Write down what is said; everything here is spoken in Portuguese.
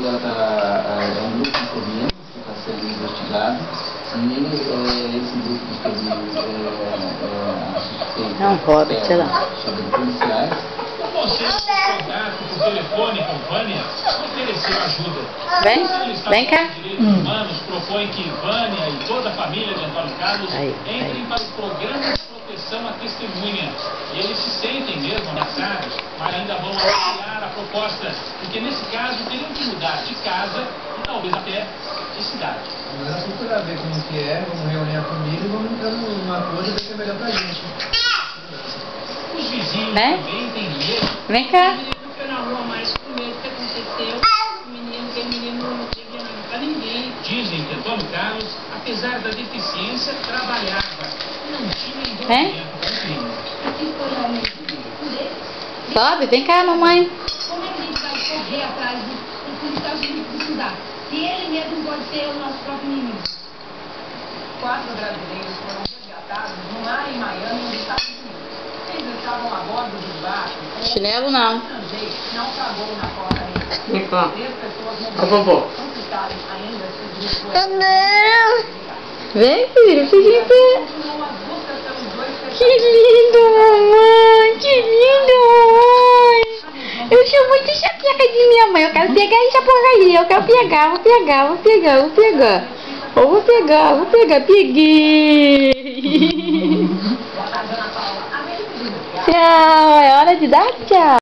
é um grupo de problemas que está sendo investigado e esse grupo de suspeitos não, Robert, sei lá. sobre policiais. O conselho de contato por telefone com Vânia ofereceu ajuda. Vem cá. Direitos Humanos propõe que Vânia e toda a família de Antônio Carlos entrem para o programa de proteção à testemunha. E eles se sentem mesmo ameaçados, mas ainda vão avaliar a proposta, porque nesse caso teriam que mudar de casa e talvez até de cidade. Vamos procurar ver como que é, vamos reunir a família e vamos entrar numa coisa que é melhor pra gente. Os vizinhos Né? também têm medo. Vem cá. O menino foi na rua mais com medo que aconteceu. Aquele menino não devia nada pra ninguém. Dizem que Antônio Carlos, apesar da deficiência, trabalhava e não tinha envolvimento com o crime. Aqui foi realmente por ele. Sobe, vem cá, mamãe. Como é que a gente vai correr atrás do policial de estudar? Se ele mesmo pode ser o nosso próprio inimigo. 4 brasileiros foram resgatados no mar em Miami, nos Estados Unidos. Eles estavam a bordo de barco. Chinelo não. O estrangeiro não pagou na porta. Vem cá. 3 pessoas Ó, vovô. morreram. Não se sabe ainda se o grupo Vem, filho, fica em pé. continuam as buscas pelos 2 Que lindo, mamãe. Que lindo, mamãe. Eu sou muito chapeca de minha mãe. Eu quero pegar essa porcaria. Eu quero pegar, vou pegar, vou pegar, vou pegar. Eu vou pegar, vou pegar. Peguei. Tchau, é hora de dar tchau.